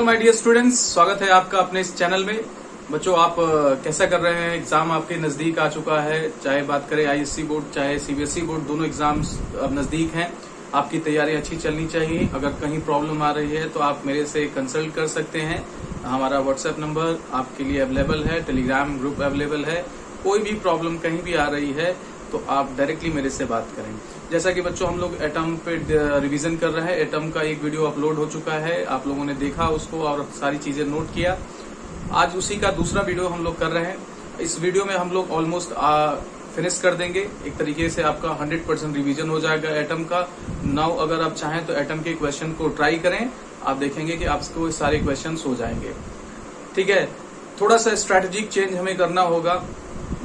My dear students, स्वागत है आपका अपने इस चैनल में। बच्चों, आप कैसा कर रहे हैं? एग्जाम आपके नजदीक आ चुका है, चाहे बात करें आईएससी बोर्ड चाहे सीबीएसई बोर्ड, दोनों एग्जाम्स अब नजदीक हैं। आपकी तैयारी अच्छी चलनी चाहिए। अगर कहीं प्रॉब्लम आ रही है तो आप मेरे से कंसल्ट कर सकते हैं। हमारा व्हाट्सएप नंबर आपके लिए अवेलेबल है, टेलीग्राम ग्रुप अवेलेबल है। कोई भी प्रॉब्लम कहीं भी आ रही है तो आप डायरेक्टली मेरे से बात करें। जैसा कि बच्चों हम लोग एटम पे रिवीजन कर रहे हैं। एटम का एक वीडियो अपलोड हो चुका है, आप लोगों ने देखा उसको और सारी चीजें नोट किया। आज उसी का दूसरा वीडियो हम लोग कर रहे हैं। इस वीडियो में हम लोग ऑलमोस्ट फिनिश कर देंगे। एक तरीके से आपका 100% रिवीजन हो जाएगा एटम का। नाउ अगर आप चाहें तो एटम के क्वेश्चन को ट्राई करें, आप देखेंगे कि आपको सारे क्वेश्चन हो जाएंगे। ठीक है, थोड़ा सा स्ट्रैटेजिक चेंज हमें करना होगा।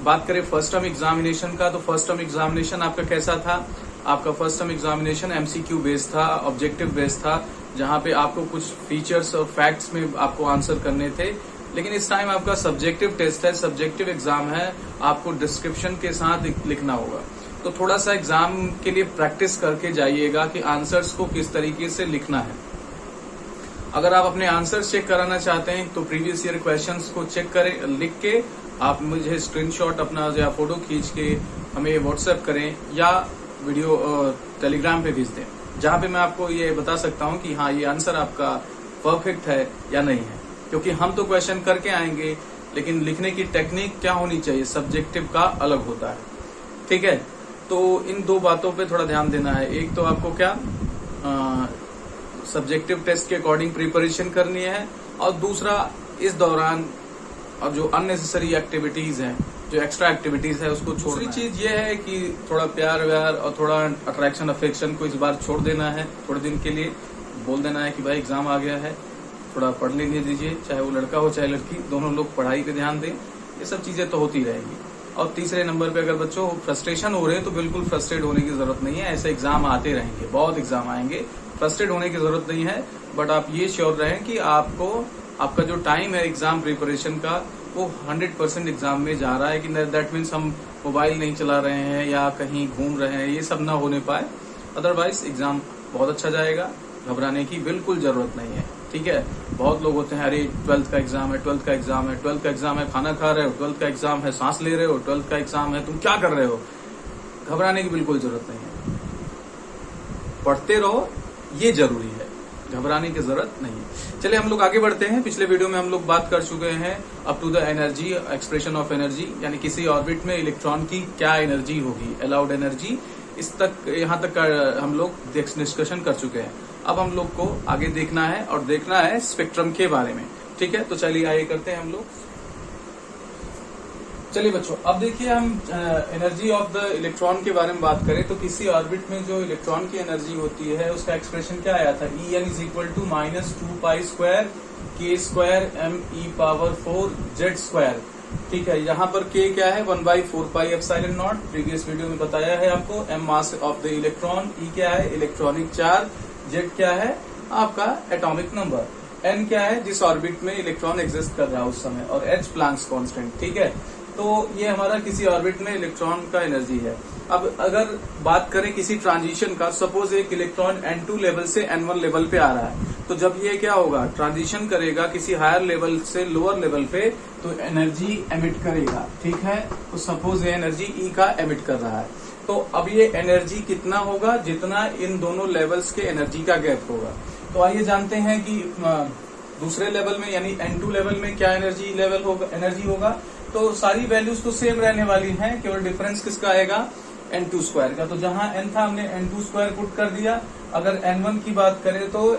बात करें फर्स्ट टर्म एग्जामिनेशन का, तो फर्स्ट टर्म एग्जामिनेशन आपका कैसा था? आपका first term examination MCQ based था, ऑब्जेक्टिव बेस्ड था, जहां पे आपको कुछ फीचर्स और फैक्ट्स में आपको आंसर करने थे। लेकिन इस टाइम आपका सब्जेक्टिव टेस्ट है, सब्जेक्टिव एग्जाम है, आपको डिस्क्रिप्शन के साथ लिखना होगा। तो थोड़ा सा एग्जाम के लिए प्रैक्टिस करके जाइएगा कि आंसर्स को किस तरीके से लिखना है। अगर आप अपने आंसर्स चेक कराना चाहते हैं तो प्रीवियस ईयर क्वेश्चंस को चेक करें, लिख के आप मुझे स्क्रीनशॉट अपना या फोटो खींच के हमें व्हाट्सएप करें या वीडियो टेलीग्राम पे भेज दें, जहां पे मैं आपको ये बता सकता हूं कि हाँ, ये आंसर आपका परफेक्ट है या नहीं है। क्योंकि हम तो क्वेश्चन करके आएंगे, लेकिन लिखने की टेक्निक क्या होनी चाहिए, सब्जेक्टिव का अलग होता है। ठीक है, तो इन दो बातों पे थोड़ा ध्यान देना है। एक तो आपको क्या सब्जेक्टिव टेस्ट के अकॉर्डिंग प्रिपरेशन करनी है, और दूसरा इस दौरान और जो अननेसेसरी एक्टिविटीज हैं, जो एक्स्ट्रा एक्टिविटीज है, उसको छोड़ना है। दूसरी चीज ये है कि थोड़ा प्यार व्यार और थोड़ा अट्रैक्शन अफेक्शन को इस बार छोड़ देना है। थोड़े दिन के लिए बोल देना है कि भाई एग्जाम आ गया है, थोड़ा पढ़ लेने दीजिए, चाहे वो लड़का हो चाहे लड़की, दोनों लोग पढ़ाई पे ध्यान दें। ये सब चीजें तो होती रहेगी। और तीसरे नंबर पे अगर बच्चों फ्रस्ट्रेशन हो रहे हैं तो बिल्कुल फ्रस्ट्रेट होने की जरूरत नहीं है। ऐसे एग्जाम आते रहेंगे, बहुत एग्जाम आएंगे, फ्रस्ट्रेट होने की जरूरत नहीं है। बट आप ये श्योर रहें कि आपका जो टाइम है एग्जाम प्रिपरेशन का, वो 100% एग्जाम में जा रहा है। कि दैट मीन्स हम मोबाइल नहीं चला रहे हैं या कहीं घूम रहे हैं, ये सब ना होने पाए। अदरवाइज एग्जाम बहुत अच्छा जाएगा, घबराने की बिल्कुल जरूरत नहीं है। ठीक है, बहुत लोग होते हैं, अरे 12th का एग्जाम है, 12th का एग्जाम है, 12th का एग्जाम है, खाना खा रहे हो, 12th का एग्जाम है, सांस ले रहे हो, 12th का एग्जाम है, तुम क्या कर रहे हो? घबराने की बिल्कुल जरूरत नहीं है। पढ़ते रहो, ये जरूरी है, घबराने की जरूरत नहीं है। चलिए हम लोग आगे बढ़ते हैं। पिछले वीडियो में हम लोग बात कर चुके हैं up to the energy, expression of energy, यानी किसी ऑर्बिट में इलेक्ट्रॉन की क्या एनर्जी होगी, अलाउड एनर्जी। इस तक यहाँ तक हम लोग डिस्कशन कर चुके हैं। अब हम लोग को आगे देखना है, और देखना है स्पेक्ट्रम के बारे में। ठीक है, तो चलिए आगे करते हैं हम लोग। चलिए बच्चों, अब देखिए हम एनर्जी ऑफ द इलेक्ट्रॉन के बारे में बात करें तो किसी ऑर्बिट में जो इलेक्ट्रॉन की एनर्जी होती है उसका एक्सप्रेशन क्या आया था? En is equal to -2π² k²m⁴z²। ठीक है, यहाँ पर k क्या है? 1/4πε0। प्रीवियस वीडियो में बताया है आपको। m mass of the electron, E क्या है? इलेक्ट्रॉनिक चार्ज, Z क्या है? आपका एटॉमिक नंबर, n क्या है? जिस ऑर्बिट में इलेक्ट्रॉन एग्जिस्ट कर रहा है उस समय, और h प्लैंक्स कांस्टेंट। ठीक है, तो ये हमारा किसी ऑर्बिट में इलेक्ट्रॉन का एनर्जी है। अब अगर बात करें किसी ट्रांजिशन का, सपोज एक इलेक्ट्रॉन N2 लेवल से N1 लेवल पे आ रहा है, तो जब ये क्या होगा, ट्रांजिशन करेगा किसी हायर लेवल से लोअर लेवल पे, तो एनर्जी एमिट करेगा। ठीक है, तो सपोज ये एनर्जी E का एमिट कर रहा है, तो अब ये एनर्जी कितना होगा? जितना इन दोनों लेवल्स के एनर्जी का गैप होगा। तो आइए जानते हैं कि दूसरे लेवल में यानी N2 लेवल में क्या एनर्जी होगा। तो सारी वैल्यूज तो सेम रहने वाली हैं, केवल डिफरेंस किसका आएगा? N2² का। तो जहां N था हमने N2² पुट कर दिया। अगर N1 की बात करें तो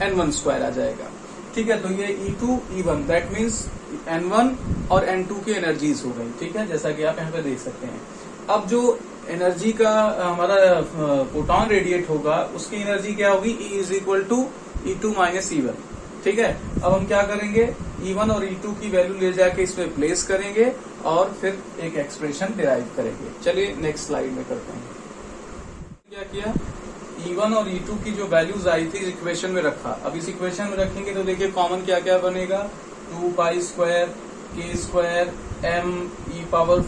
N1² आ जाएगा। ठीक है, तो ये E2 E1 that means N1 और N2 की एनर्जीज हो गई। ठीक है, जैसा कि आप यहाँ पे देख सकते हैं। अब जो एनर्जी का हमारा फोटोन रेडिएट होगा, उसकी एनर्जी क्या होगी? E is equal to E2 - E1। ठीक है, अब हम क्या करेंगे? E1 और E2 की वैल्यू ले जाके इसमें प्लेस करेंगे और फिर एक एक्सप्रेशन डिराइव करेंगे। चलिए नेक्स्ट स्लाइड में करते हैं। क्या किया? E1 और E2 की जो वैल्यूज आई थी इस इक्वेशन में रखा। अब इस इक्वेशन में रखेंगे तो देखिए कॉमन क्या क्या बनेगा? 2π²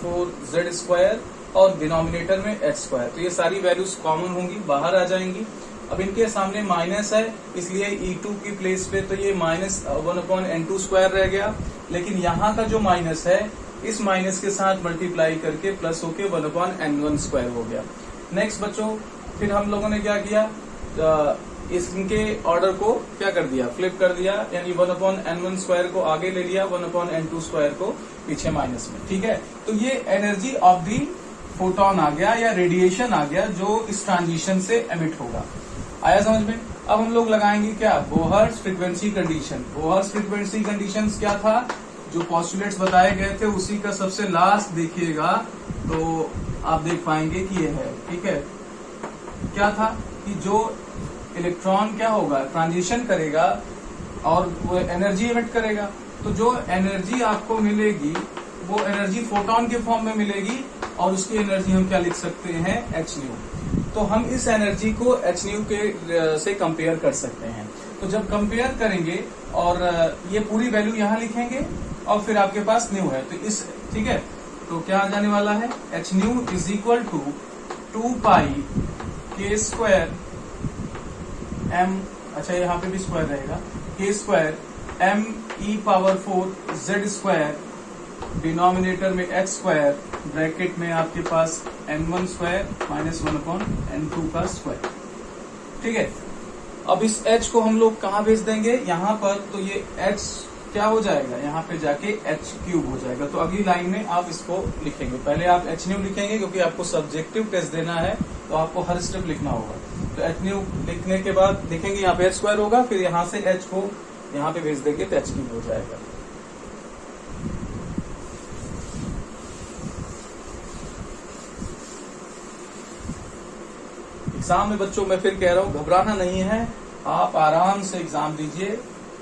k²m⁴z², और डिनोमिनेटर में h²। तो ये सारी वैल्यूज कॉमन होंगी, बाहर आ जाएंगी। अब इनके सामने माइनस है, इसलिए E2 की प्लेस पे तो ये माइनस 1/n2 स्क्वायर रह गया, लेकिन यहाँ का जो माइनस है इस माइनस के साथ मल्टीप्लाई करके प्लस होके 1/n1 स्क्वायर हो गया। नेक्स्ट बच्चों, फिर हम लोगों ने क्या किया, इनके ऑर्डर को क्या कर दिया, फ्लिप कर दिया, यानी 1/n1 स्क्वायर को आगे ले लिया, 1/n2 स्क्वायर को पीछे माइनस में। ठीक है, तो ये एनर्जी ऑफ दी फोटोन आ गया या रेडिएशन आ गया जो इस ट्रांजिशन से एमिट होगा। आया समझ में? अब हम लोग लगाएंगे क्या, Bohr's frequency condition. Bohr's frequency condition क्या था, जो पॉस्टुलेट्स बताए गए थे उसी का सबसे लास्ट देखिएगा तो आप देख पाएंगे कि ये है। ठीक है, क्या था कि जो इलेक्ट्रॉन क्या होगा, ट्रांजिशन करेगा और वो एनर्जी एमिट करेगा, तो जो एनर्जी आपको मिलेगी वो एनर्जी फोटोन के फॉर्म में मिलेगी और उसकी एनर्जी हम क्या लिख सकते हैं, hν। तो हम इस एनर्जी को hν के से कंपेयर कर सकते हैं। तो जब कंपेयर करेंगे और ये पूरी वैल्यू यहाँ लिखेंगे और फिर आपके पास न्यू है, तो इस, ठीक है, तो क्या आ जाने वाला है, hν is equal to 2 pi k square m, अच्छा यहाँ पे भी स्क्वायर रहेगा, k square m e power 4 z square, denominator में x स्क्वायर, ब्रैकेट में आपके पास n1 स्क्वायर माइनस 1/n2 का स्क्वायर। ठीक है, अब इस h को हम लोग कहाँ भेज देंगे, यहाँ पर, तो ये h क्या हो जाएगा, यहाँ पे जाके h³ हो जाएगा। तो अगली लाइन में आप इसको लिखेंगे, पहले आप hν लिखेंगे क्योंकि आपको सब्जेक्टिव टेस्ट देना है तो आपको हर स्टेप लिखना होगा। तो hν लिखने के बाद देखेंगे यहाँ पे h स्क्वायर होगा, फिर यहाँ से h को यहाँ पे भेज देंगे तो h³ हो जाएगा। एग्जाम में बच्चों मैं फिर कह रहा हूँ, घबराना नहीं है, आप आराम से एग्जाम दीजिए,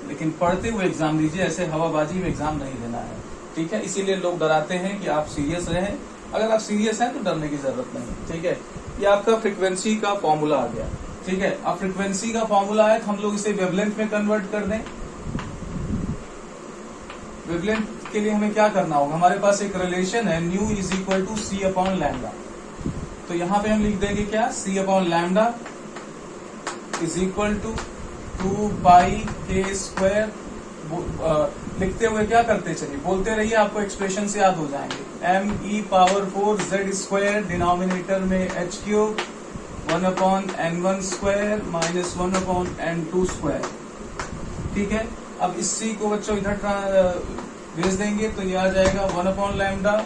लेकिन पढ़ते हुए एग्जाम दीजिए, ऐसे हवाबाजी में एग्जाम नहीं देना है। ठीक है, इसीलिए लोग डराते हैं कि आप सीरियस रहें। अगर आप सीरियस हैं तो डरने की जरूरत नहीं। ठीक है, ये आपका फ्रीक्वेंसी का फॉर्मूला आ गया। ठीक है, अब फ्रीक्वेंसी का फॉर्मूला है तो हम लोग इसे वेवलेंथ में कन्वर्ट कर दें। वेवलेंथ के लिए हमें क्या करना होगा, हमारे पास एक रिलेशन है new is equal to c/λ। तो यहाँ पे हम लिख देंगे क्या, c/λ is equal to 2 pi k square. लिखते हुए क्या करते चलिए, बोलते रहिए, आपको एक्सप्रेशन से याद हो जाएंगे। m e power 4 z square, denominator में h³, 1/n1 square minus 1/n2 square. ठीक है, अब इस c को बच्चों इधर भेज देंगे तो ये आ जाएगा 1/λ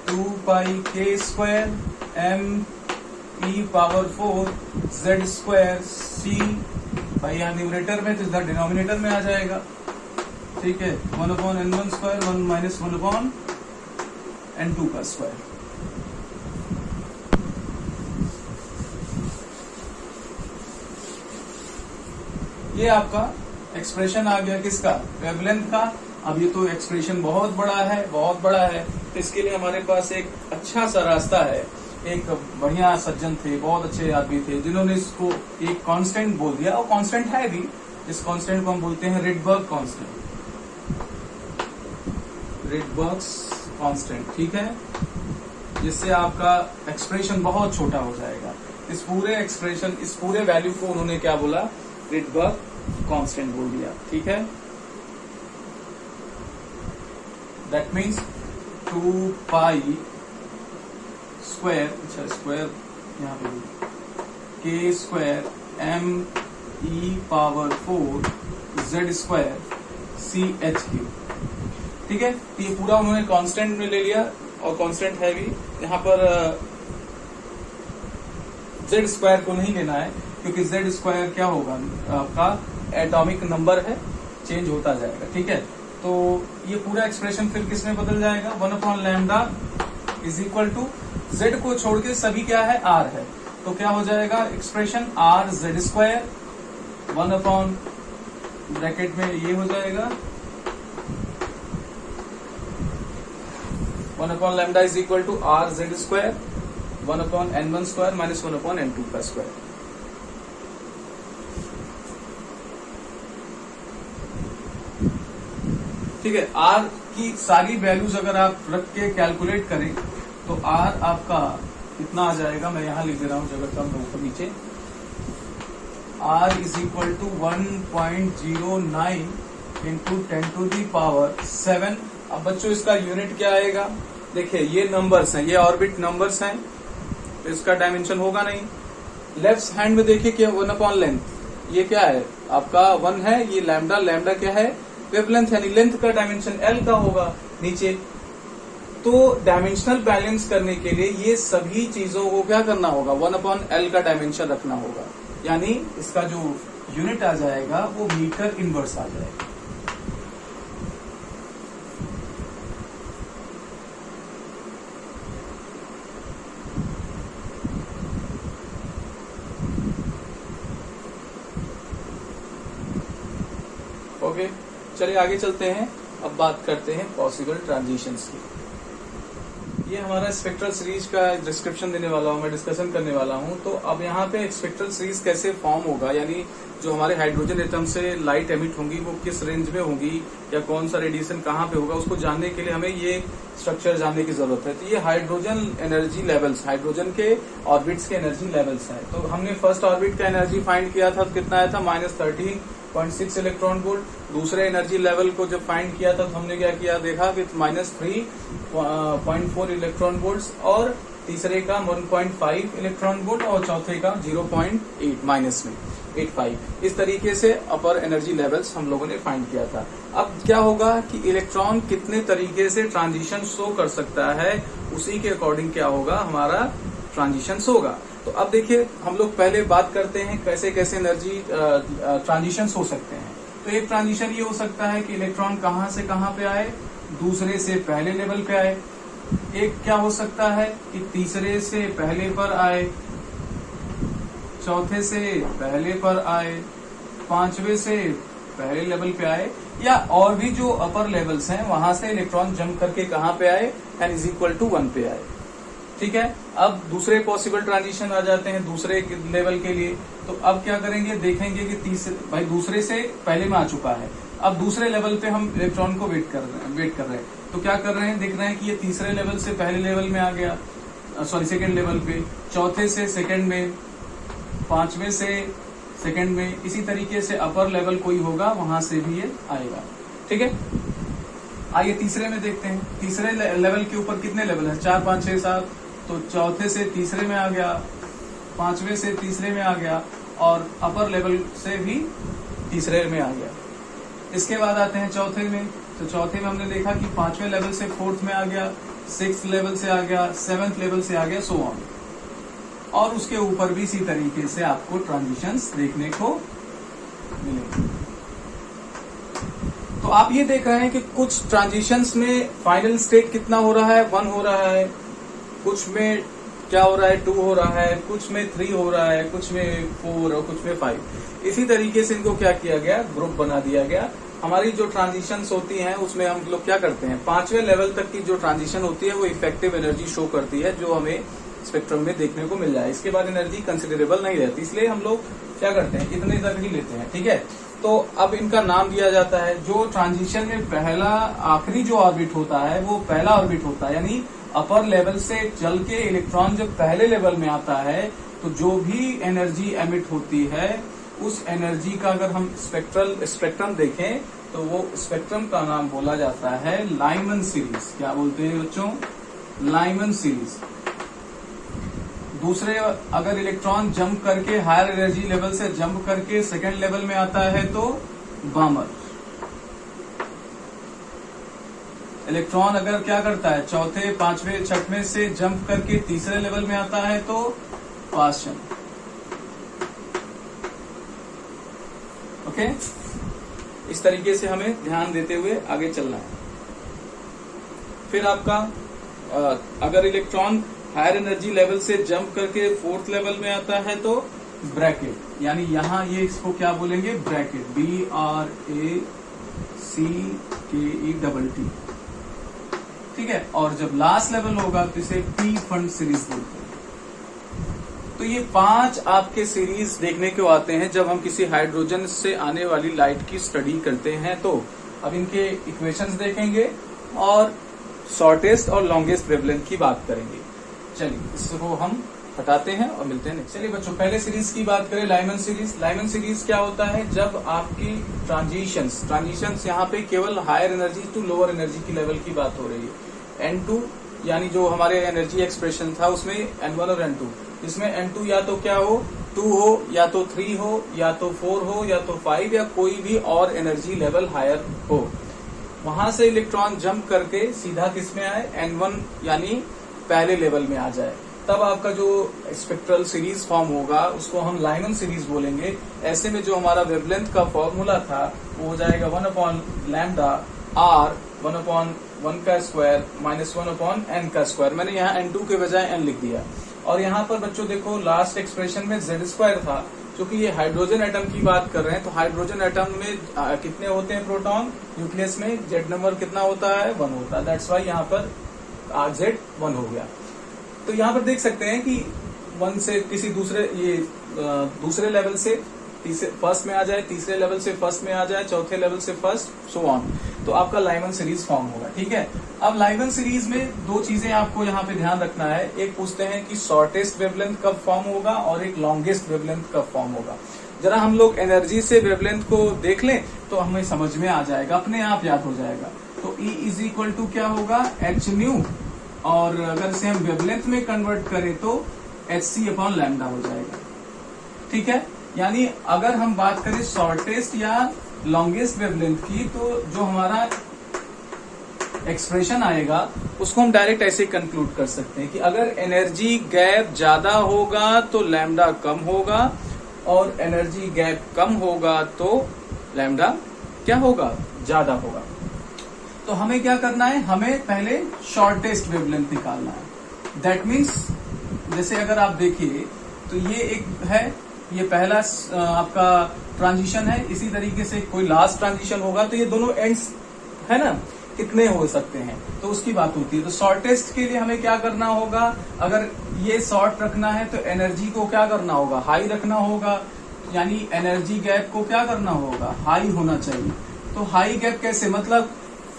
2 pi k square m e power 4 z square c, भाई यहाँ न्यूमरेटर में तो इधर डिनोमिनेटर में आ जाएगा। ठीक है, 1/n1 स्क्वायर 1 माइनस 1/n2 का स्क्वायर। ये आपका एक्सप्रेशन आ गया किसका, वेवलेंथ का। अब ये तो एक्सप्रेशन बहुत बड़ा है, बहुत बड़ा है, तो इसके लिए हमारे पास एक अच्छा सा रास्ता है। एक बढ़िया सज्जन थे, बहुत अच्छे आदमी थे, जिन्होंने इसको एक कांस्टेंट बोल दिया, और कांस्टेंट है भी। इस कांस्टेंट को हम बोलते हैं रिडबर्ग कांस्टेंट, रिडबर्ग्स कांस्टेंट। ठीक है, जिससे आपका एक्सप्रेशन बहुत छोटा हो जाएगा। इस पूरे एक्सप्रेशन, इस पूरे वैल्यू को उन्होंने क्या बोला, रिडबर्ग कांस्टेंट बोल दिया। ठीक है, दैट मीन्स 2 पाई स्क्वायर, अच्छा स्क्वायर यहाँ पे k square m e power 4 z square c/h³। ठीक है, तो ये पूरा उन्होंने कांस्टेंट में ले लिया, और कांस्टेंट है भी। यहाँ पर z स्क्वायर को नहीं लेना है, क्योंकि z स्क्वायर क्या होगा, आपका एटॉमिक नंबर है, चेंज होता जाएगा। ठीक है, तो ये पूरा एक्सप्रेशन फिर किस में बदल जाएगा, 1/λ इज इक्वल टू, z को छोड़ के सभी क्या है, r है, तो क्या हो जाएगा expression r z square 1/ bracket में ये हो जाएगा 1/λ is equal to r z square 1/n1 square minus 1/n2 का स्क्वायर। ठीक है, r की सारी वैल्यूज अगर आप रख के कैलकुलेट करें तो r आपका कितना आ जाएगा, मैं यहां लिख दे रहा हूं जगह कम हो तो नीचे। R is equal to 1.09 into 10⁻⁷। अब बच्चों इसका यूनिट क्या आएगा? देखिए ये नंबर्स हैं, ये ऑर्बिट नंबर्स हैं, तो इसका डायमेंशन होगा नहीं। लेफ्ट हैंड में देखिए क्या 1/लेंथ, ये क्या है आपका 1 है, ये लैम्डा, लैम्डा क्या है वेवलेंथ, यानी लेंथ का डायमेंशन L का होगा नीचे। तो डायमेंशनल बैलेंस करने के लिए ये सभी चीजों को क्या करना होगा 1/L का डायमेंशन रखना होगा, यानी इसका जो यूनिट आ जाएगा वो मीटर इनवर्स आ जाएगा। ओके, चलिए आगे चलते हैं। अब बात करते हैं पॉसिबल ट्रांजिशंस की। ये हमारा स्पेक्ट्रल सीरीज का डिस्क्रिप्शन देने वाला हूँ, मैं डिस्कशन करने वाला हूँ। तो अब यहाँ पे एक स्पेक्ट्रल सीरीज कैसे फॉर्म होगा, यानी जो हमारे हाइड्रोजन एटम से लाइट एमिट होंगी वो किस रेंज में होंगी या कौन सा रेडिएशन कहाँ पे होगा, उसको जानने के लिए हमें ये स्ट्रक्चर जानने की जरूरत है। तो ये हाइड्रोजन एनर्जी लेवल्स, हाइड्रोजन के ऑर्बिट्स के एनर्जी लेवल्स हैं। तो हमने फर्स्ट ऑर्बिट का एनर्जी फाइंड किया था, तो कितना आया था -13.6 इलेक्ट्रॉन वोल्ट। दूसरे एनर्जी लेवल को जब फाइंड किया था तो हमने क्या किया, देखा कि -3.4 इलेक्ट्रॉन वोल्ट, और तीसरे का 1.5 इलेक्ट्रॉन वोल्ट, और चौथे का 0.8 माइनस में 85। इस तरीके से अपर एनर्जी लेवल्स हम लोगों ने फाइंड किया था। अब क्या होगा कि इलेक्ट्रॉन कितने तरीके से ट्रांजिशन शो कर सकता है, उसी के अकॉर्डिंग क्या होगा हमारा ट्रांजिशन होगा। तो अब देखिए हम लोग पहले बात करते हैं कैसे कैसे एनर्जी ट्रांजिशन हो सकते हैं। तो एक ट्रांजिशन ये हो सकता है कि इलेक्ट्रॉन कहाँ से कहाँ पे आए, दूसरे से पहले लेवल पे आए। एक क्या हो सकता है कि तीसरे से पहले पर आए, चौथे से पहले पर आए, पांचवे से पहले लेवल पे आए, या और भी जो अपर लेवल्स हैं वहां से इलेक्ट्रॉन जंप करके कहाँ पे आए, n इज इक्वल टू 1 पे आए। ठीक है, अब दूसरे पॉसिबल ट्रांजिशन आ जाते हैं दूसरे लेवल के लिए। तो अब क्या करेंगे, देखेंगे कि भाई दूसरे से पहले में आ चुका है, अब दूसरे लेवल पे हम इलेक्ट्रॉन को वेट कर रहे हैं। तो क्या कर रहे हैं, देख रहे हैं कि ये तीसरे लेवल से पहले लेवल में आ गया, सॉरी सेकेंड लेवल पे, चौथे से सेकेंड में, पांचवें से सेकेंड में, इसी तरीके से अपर लेवल कोई होगा वहां से भी ये आएगा। ठीक है, आइए तीसरे में देखते हैं। तीसरे लेवल के ऊपर कितने लेवल है, 4, 5, 6, 7। तो चौथे से तीसरे में आ गया, पांचवें से तीसरे में आ गया, और अपर लेवल से भी तीसरे में आ गया। इसके बाद आते हैं चौथे में। तो चौथे में हमने देखा कि पांचवें लेवल से फोर्थ में आ गया, 6th लेवल से आ गया, 7th लेवल से आ गया, सो ऑन। और उसके ऊपर भी इसी तरीके से आपको ट्रांजिशंस देखने को मिलेंगे। तो आप ये देख रहे हैं कि कुछ ट्रांजिशंस में फाइनल स्टेट कितना हो रहा है, 1 हो रहा है, कुछ में क्या हो रहा है 2 हो रहा है, कुछ में 3 हो रहा है, कुछ में 4 और कुछ में 5। इसी तरीके से इनको क्या किया गया, ग्रुप बना दिया गया। हमारी जो ट्रांजिशंस होती हैं उसमें हम लोग क्या करते हैं, 5वें लेवल तक की जो ट्रांजिशन होती है वो इफेक्टिव एनर्जी शो करती है, जो हमें स्पेक्ट्रम में देखने को मिल जाए। इसके बाद एनर्जी कंसिडरेबल नहीं रहती, इसलिए हम लोग क्या करते हैं, इतने तक ही लेते हैं। ठीक है, तो अब इनका नाम दिया जाता है। जो ट्रांजिशन में पहला आखिरी जो ऑर्बिट होता है वो पहला ऑर्बिट होता है, यानी अपर लेवल से चल के इलेक्ट्रॉन जब पहले लेवल में आता है तो जो भी एनर्जी एमिट होती है उस एनर्जी का अगर हम स्पेक्ट्रम देखें तो वो स्पेक्ट्रम का नाम बोला जाता है लाइमन सीरीज। क्या बोलते हैं बच्चों, लाइमन सीरीज। दूसरे अगर इलेक्ट्रॉन जंप करके हायर एनर्जी लेवल से जंप करके सेकेंड लेवल में आता है तो बामर। इलेक्ट्रॉन अगर क्या करता है, चौथे, पांचवें, छठवें से जंप करके तीसरे लेवल में आता है तो पाशन। ओके, इस तरीके से हमें ध्यान देते हुए आगे चलना है। फिर आपका अगर इलेक्ट्रॉन हायर एनर्जी लेवल से जंप करके 4th लेवल में आता है तो ब्रैकेट, यानी यहां ये इसको क्या बोलेंगे, ब्रैकेट, BRACKET। ठीक है, और जब लास्ट लेवल होगा तो इसे P फंड सीरीज बोलते हैं। तो ये 5 आपके सीरीज देखने को आते हैं जब हम किसी हाइड्रोजन से आने वाली लाइट की स्टडी करते हैं। तो अब इनके इक्वेशंस देखेंगे और शॉर्टेस्ट और लॉन्गेस्ट वेवलेंथ की बात करेंगे। चलिए इसको हम हटाते हैं और मिलते हैं नेक्स्ट। चलिए बच्चों, पहले सीरीज की बात करें, लाइमन सीरीज। लाइमन सीरीज क्या होता है? जब आपकी ट्रांजिशंस यहाँ पे केवल higher energy to lower energy की लेवल की बात हो रही है। N2 यानी जो हमारे एनर्जी एक्सप्रेशन था उसमें N1 और N2, इसमें N2 या तो क्या हो, 2 हो, या तो 3 हो, या तो 4 हो, या तो 5, या कोई भी और एनर्जी लेवल हायर हो। वहां से इलेक्ट्रॉन जंप करके सीधा किस में आए? N1 यानी पहले लेवल में आ जाए, तब आपका जो स्पेक्ट्रल सीरीज फॉर्म होगा उसको हम लाइमन सीरीज बोलेंगे। ऐसे में जो हमारा वेवलेंथ का फॉर्मूला था वो हो जाएगा 1/लैम्डा r 1/1 का स्क्वायर माइनस 1/n का स्क्वायर। मैंने यहाँ N2 के बजाय n लिख दिया। और यहाँ पर बच्चों देखो लास्ट एक्सप्रेशन में Z² था, क्योंकि ये हाइड्रोजन एटम की बात कर रहे हैं, तो हाइड्रोजन एटम में कितने होते हैं प्रोटॉन? न्यूक्लियस में Z नंबर कितना होता है? 1 होता है। दैट्स वाई यहाँ पर Z 1 हो गया। तो यहाँ पर देख सकते हैं कि 1 से किसी दूसरे लेवल से फर्स्ट में आ जाए, तीसरे लेवल से फर्स्ट में आ जाए, चौथे लेवल से फर्स्ट, सो ऑन, तो आपका लाइमन सीरीज फॉर्म होगा। ठीक है, अब लाइमन सीरीज में दो चीजें आपको यहाँ पे ध्यान रखना है। एक पूछते हैं कि शॉर्टेस्ट वेवलेंथ कब फॉर्म होगा और एक लॉन्गेस्ट वेवलेंथ कब फॉर्म होगा। जरा हम लोग एनर्जी से वेवलेंथ को देख लें तो हमें समझ में आ जाएगा, अपने आप याद हो जाएगा। तो E इज इक्वल टू क्या होगा? h न्यू, और अगर इसे हम वेवलेंथ में कन्वर्ट करें तो hc/λ हो जाएगा। ठीक है, यानी अगर हम बात करें शॉर्टेस्ट या लॉन्गेस्ट वेवलेंथ की, तो जो हमारा एक्सप्रेशन आएगा उसको हम डायरेक्ट ऐसे कंक्लूड कर सकते हैं कि अगर एनर्जी गैप ज्यादा होगा तो लैम्डा कम होगा, और एनर्जी गैप कम होगा तो लैम्डा क्या होगा? ज्यादा होगा। तो हमें क्या करना है? हमें पहले शॉर्टेस्ट वेवलेंथ निकालना है। दैट मीन्स जैसे अगर आप देखिए तो ये एक है, ये पहला आपका ट्रांजिशन है, इसी तरीके से कोई लास्ट ट्रांजिशन होगा, तो ये दोनों एंड्स है ना, कितने हो सकते हैं, तो उसकी बात होती है। तो शॉर्टेस्ट के लिए हमें क्या करना होगा? अगर ये शॉर्ट रखना है तो एनर्जी को क्या करना होगा? हाई रखना होगा, यानी एनर्जी गैप को क्या करना होगा? हाई होना चाहिए। तो हाई गैप कैसे? मतलब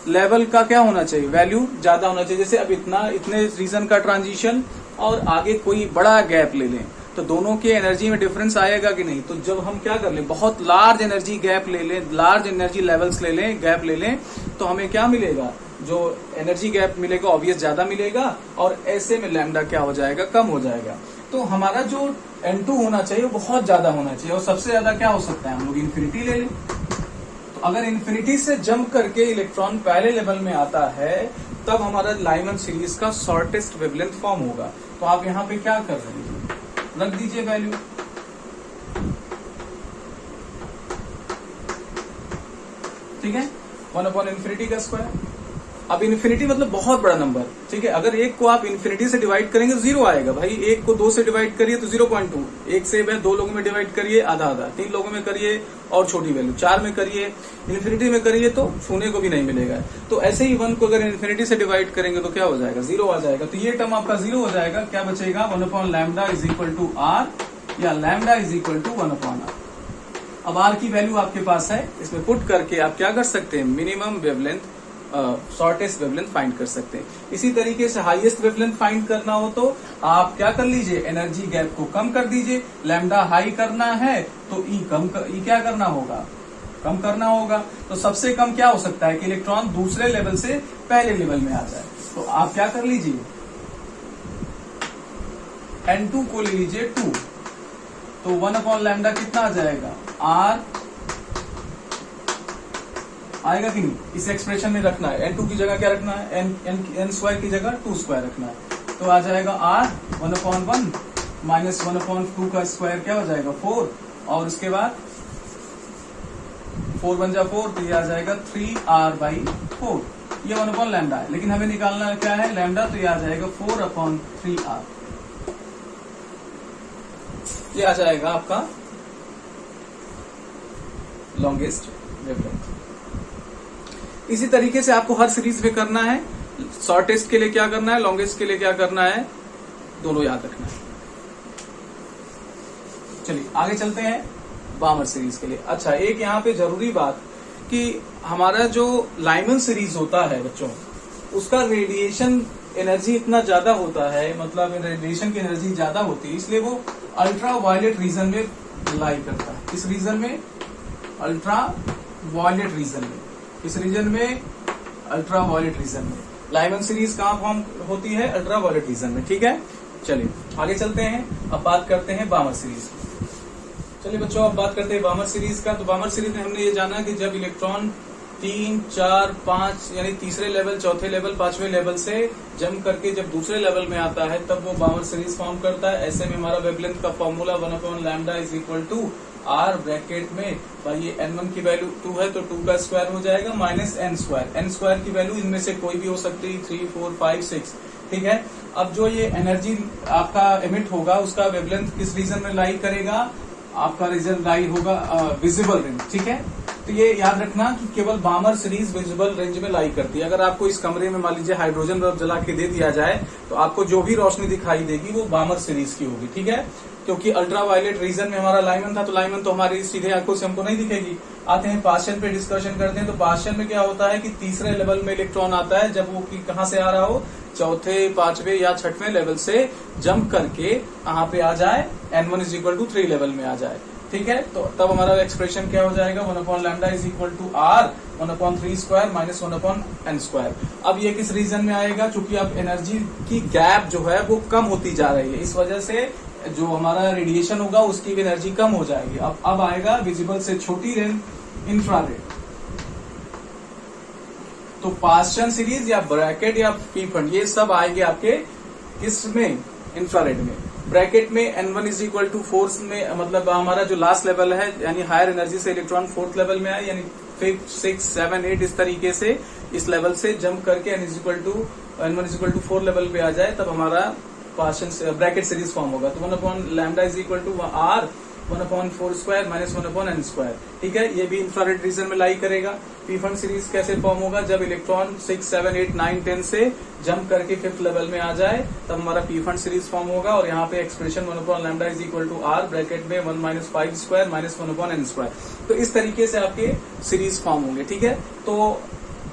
लेवल का क्या होना चाहिए? वैल्यू ज्यादा होना चाहिए। जैसे अब इतने रीजन का ट्रांजिशन और आगे कोई बड़ा गैप ले लें तो दोनों के एनर्जी में डिफरेंस आएगा कि नहीं? तो जब हम क्या कर लें, बहुत लार्ज एनर्जी गैप ले लें, लार्ज एनर्जी लेवल्स ले लें, गैप ले लें, तो हमें क्या मिलेगा? जो एनर्जी गैप मिलेगा ऑब्वियस ज्यादा मिलेगा, और ऐसे में लैम्डा क्या हो जाएगा? कम हो जाएगा। तो हमारा जो N2 होना चाहिए वो बहुत ज्यादा होना चाहिए, और सबसे ज्यादा क्या हो सकता है? हम लोग इन्फिनिटी ले लें। तो अगर इन्फिनिटी से जंप करके इलेक्ट्रॉन पहले लेवल में आता है तब हमारा लाइमन सीरीज का शॉर्टेस्ट वेवलेंथ फॉर्म होगा। तो आप यहाँ पे क्या कर रहे हैं? रख दीजिए वैल्यू। ठीक है, 1/∞ का स्क्वायर। अब इन्फिनिटी मतलब बहुत बड़ा नंबर। ठीक है, अगर एक को आप इन्फिनिटी से डिवाइड करेंगे तो 0 आएगा भाई। एक को 2 से डिवाइड करिए तो 0.2, एक से 2 लोगों में डिवाइड करिए आधा आधा, 3 लोगों में करिए और छोटी वैल्यू, 4 में करिए, इन्फिनिटी में करिए तो छूने को भी नहीं मिलेगा। तो ऐसे ही 1 को अगर इन्फिनिटी से डिवाइड करेंगे तो क्या हो जाएगा? 0 आ जाएगा। तो ये टर्म आपका 0 हो जाएगा। क्या बचेगा? 1/λ इज इक्वल टू r, या lambda is equal to 1/r। अब r की वैल्यू आपके पास है, इसमें पुट करके आप क्या कर सकते हैं? Minimum wavelength, shortest wavelength find कर सकते हैं। इसी तरीके से हाईएस्ट वेवलेंथ फाइंड करना हो तो आप क्या कर लीजिए? एनर्जी गैप को कम कर दीजिए। लैम्डा हाई करना है तो ई क्या करना होगा? कम करना होगा। तो सबसे कम क्या हो सकता है कि इलेक्ट्रॉन दूसरे लेवल से पहले लेवल में आ जाए। तो आप क्या कर लीजिए? N2 को ले लीजिए 2, तो 1/λ कितना आ जाएगा? R आएगा कि नहीं? इस एक्सप्रेशन में रखना है। N2 की जगह क्या रखना है? n² की जगह 2² रखना है। तो आ जाएगा R 1/1 माइनस 1/2 का स्क्वायर क्या हो जाएगा? 4, और उसके बाद 4 बन जा 4, तो ये आ जाएगा 3r/4। ये 1/λ है, लेकिन हमें निकालना क्या है? लैम्डा। तो ये आ जाएगा 4/3r। ये आ जाएगा आपका लॉन्गेस्ट वेवलेंथ। इसी तरीके से आपको हर सीरीज में करना है। शॉर्टेस्ट के लिए क्या करना है, लॉन्गेस्ट के लिए क्या करना है, दोनों याद रखना है। चलिए आगे चलते हैं बामर सीरीज के लिए। अच्छा, एक यहाँ पे जरूरी बात कि हमारा जो लाइमन सीरीज होता है बच्चों, उसका रेडिएशन एनर्जी इतना ज्यादा होता है, मतलब रेडिएशन की एनर्जी ज्यादा होती है, इसलिए वो अल्ट्रा वायलेट रीजन में लाई करता है। किस रीजन में? अल्ट्रा वायलेट रीजन में। किस रीजन में? अल्ट्रा वायलेट रीजन में। लाइमन सीरीज कहां फॉर्म होती है? अल्ट्रा वायलेट रीजन में। ठीक है, चलिए आगे चलते हैं। अब बात करते हैं बामर सीरीज। चलिए बच्चों, अब बात करते हैं बामर सीरीज का। तो बामर सीरीज में हमने ये जाना कि जब इलेक्ट्रॉन 3, 4, 5 यानी तीसरे लेवल, चौथे लेवल, पांचवें लेवल से जम करके जब दूसरे लेवल में आता है तब वो बामर सीरीज फॉर्म करता है। ऐसे में हमारा वेवलेंथ का formula 1/λ is equal to r bracket में भाई ये n1 की वैल्यू 2 है तो 2 का स्क्वायर हो जाएगा minus n square. n square की वैल्यू इनमें से कोई भी हो सकती है, 3, 4, 5, 6। ठीक है, अब जो ये एनर्जी आपका एमिट होगा उसका वेवलेंथ किस रीजन में लाई करेगा? आपका रीजन लाई होगा विजिबल रेंज। ठीक है, तो ये याद रखना कि केवल बामर सीरीज विजिबल रेंज में लाई करती है। अगर आपको इस कमरे में मान लीजिए हाइड्रोजन बल्ब जला के दे दिया जाए तो आपको जो भी रोशनी दिखाई देगी वो बामर सीरीज की होगी। ठीक है, क्योंकि अल्ट्रा वायलेट रीजन में हमारा लाइमन था तो लाइमन तो हमारी सीधे आंखों से हमको नहीं दिखेगी। आते हैं पार्शियल पे डिस्कशन करते हैं। तो पार्शियल में क्या होता है कि तीसरे लेवल में इलेक्ट्रॉन आता है जब वो कहां से आ रहा हो? चौथे, पांचवें या छठवें लेवल से जंप करके यहाँ पे आ जाए, n1 is equal to 3 level में आ जाए। ठीक है, तो तब हमारा एक्सप्रेशन क्या हो जाएगा? 1/λ is equal to r 1/3 square minus 1/n square. अब ये किस रीजन में आएगा? चूंकि अब एनर्जी की गैप जो है वो कम होती जा रही है, इस वजह से जो हमारा रेडिएशन होगा उसकी भी एनर्जी कम हो जाएगी। अब आएगा विजिबल से छोटी रेंज, इंफ्रारेड। तो पार्शियल सीरीज या ब्रैकेट या पी फंड ये सब आएंगे आपके किस में? इंफ्रारेड में। ब्रैकेट में n1 इज इक्वल टू 4 में, मतलब हमारा जो लास्ट लेवल है यानी हायर एनर्जी से इलेक्ट्रॉन 4th लेवल में आए, यानी 5, 6, 7, 8 इस तरीके से इस लेवल से जंप करके n1 is equal to 4 level पे आ जाए तब हमारा पार्शियल ब्रैकेट सीरीज फॉर्म होगा। तो 1/λ is equal to r 1/4 square minus 1/n square. ठीक है, ये भी इंफ्रारेड रीजन में लाई करेगा। पी फंड सीरीज कैसे फॉर्म होगा? जब इलेक्ट्रॉन 6, 7, 8, 9, 10 से जंप करके 5th लेवल में आ जाए तब हमारा पी फंड सीरीज फॉर्म होगा। और यहाँ पे expression 1/λ is equal to r bracket में 1 - 5 स्क्वायर माइनस 1/n स्क्वायर। तो इस तरीके से आपके सीरीज फॉर्म होंगे। ठीक है, तो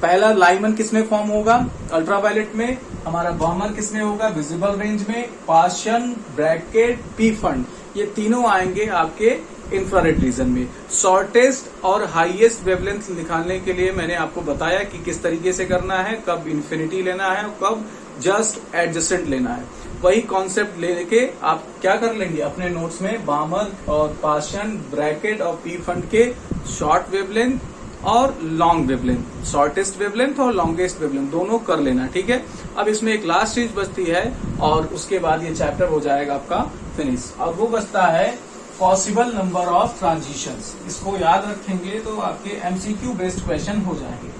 पहला लाइमन किसमें फॉर्म होगा? अल्ट्रावायलेट में। हमारा बामर किसमें होगा? विजिबल रेंज में। पार्शियल, ब्रैकेट, पी फंड ये तीनों आएंगे आपके इंफ्रारेड रीजन में। शॉर्टेस्ट और हाईएस्ट वेवलेंथ निकालने के लिए मैंने आपको बताया कि किस तरीके से करना है, कब इन्फिनिटी लेना है और कब जस्ट एडजेसेंट लेना है। वही कॉन्सेप्ट लेके आप क्या कर लेंगे अपने नोट्स में? बामर और पार्शियल, ब्रैकेट और पी फंड के शॉर्ट वेवलेंथ और लॉन्ग वेवलेंथ, शॉर्टेस्ट वेवलेंथ और लॉन्गेस्ट वेवलेंथ दोनों कर लेना। ठीक है, अब इसमें एक लास्ट चीज बचती है और उसके बाद ये चैप्टर हो जाएगा आपका फिनिश। अब वो बचता है पॉसिबल नंबर ऑफ ट्रांजिशंस। इसको याद रखेंगे तो आपके एमसीक्यू बेस्ड क्वेश्चन हो जाएंगे।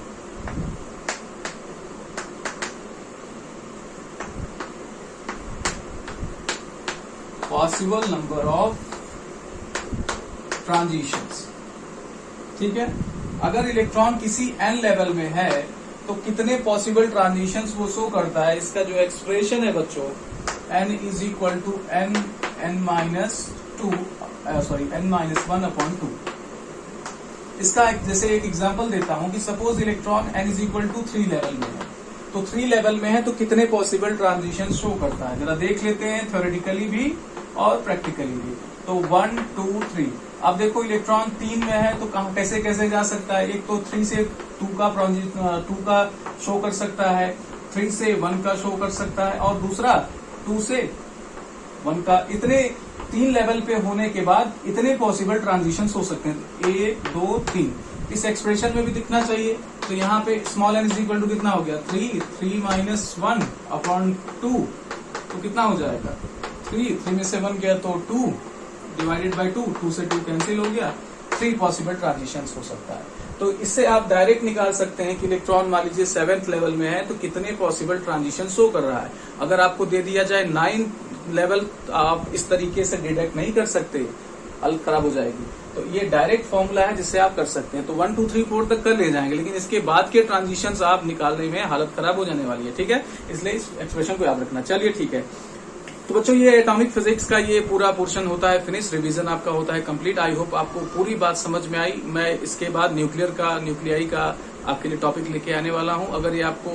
Possible number of transitions. ठीक है, अगर इलेक्ट्रॉन किसी n लेवल में है तो कितने पॉसिबल ट्रांजिशंस वो शो करता है? इसका जो एक्सप्रेशन है बच्चों, n is equal to n-1/2। इसका जैसे एक एग्जांपल देता हूं कि suppose electron n is equal to 3 level में है, तो 3 लेवल में है तो कितने पॉसिबल ट्रांजिशन शो करता है? जरा देख लेते हैं, थ्योरेटिकली भी और प्रैक्टिकली भी। तो 1, 2, 3। अब देखो इलेक्ट्रॉन 3 में है तो कहां कैसे कैसे जा सकता है? एक तो 3 से 2 का शो कर सकता है, 3 से 1 का शो कर सकता है और दूसरा 2 से 1 का। इतने 3 लेवल पे होने के बाद इतने पॉसिबल ट्रांजिशन हो सकते हैं, 1, 2, 3। इस एक्सप्रेशन में भी दिखना चाहिए। तो यहाँ पे small n is equal to कितना हो गया? 3 माइनस 1/2 तो कितना हो जाएगा? 3 में से 1 गया तो 2 डिवाइडेड बाई 2 से 2 कैंसिल हो गया। 3 पॉसिबल ट्रांजिशन हो सकता है। तो इससे आप डायरेक्ट निकाल सकते हैं कि इलेक्ट्रॉन मान लीजिए 7th लेवल में है तो कितने पॉसिबल ट्रांजिशन शो कर रहा है। अगर आपको दे दिया जाए 9 लेवल, आप इस तरीके से डिडक्ट नहीं कर सकते, हल खराब हो जाएगी। तो ये डायरेक्ट फॉर्मूला है जिससे आप कर सकते हैं। तो 1, 2, 3, 4 तक कर ले जाएंगे, लेकिन इसके बाद के ट्रांजिशंस आप निकालने में हालत खराब हो जाने वाली है। ठीक है, इसलिए इस एक्सप्रेशन को याद रखना। चलिए ठीक है, तो बच्चों ये एटॉमिक फिजिक्स का ये पूरा पोर्शन होता है फिनिश, रिवीजन आपका होता है कंप्लीट। आई होप आपको पूरी बात समझ में आई। मैं इसके बाद न्यूक्लियाई का आपके लिए टॉपिक लेके आने वाला हूं। अगर ये आपको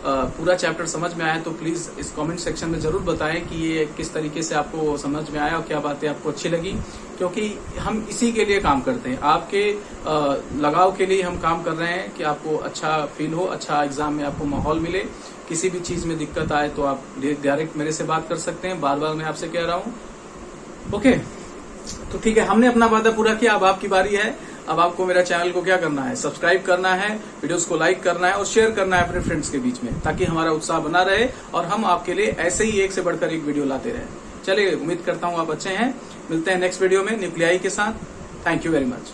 पूरा चैप्टर समझ में आया तो प्लीज इस कमेंट सेक्शन में जरूर बताएं कि ये किस तरीके से आपको समझ में आया और क्या बातें आपको अच्छी लगी, क्योंकि हम इसी के लिए काम करते हैं, आपके लगाव के लिए हम काम कर रहे हैं कि आपको अच्छा फील हो, अच्छा एग्जाम में आपको माहौल मिले। किसी भी चीज में दिक्कत आए तो आप डायरेक्ट मेरे से बात कर सकते हैं, बार बार मैं आपसे कह रहा हूँ। ओके, तो ठीक है, हमने अपना वादा पूरा किया, अब आपकी बारी है। अब आपको मेरा चैनल को क्या करना है, सब्सक्राइब करना है, वीडियोस को लाइक करना है और शेयर करना है अपने फ्रेंड्स के बीच में, ताकि हमारा उत्साह बना रहे और हम आपके लिए ऐसे ही एक से बढ़कर एक वीडियो लाते रहे। चलिए, उम्मीद करता हूँ आप अच्छे हैं। मिलते हैं नेक्स्ट वीडियो में न्यूक्लियाई के साथ। Thank you very much.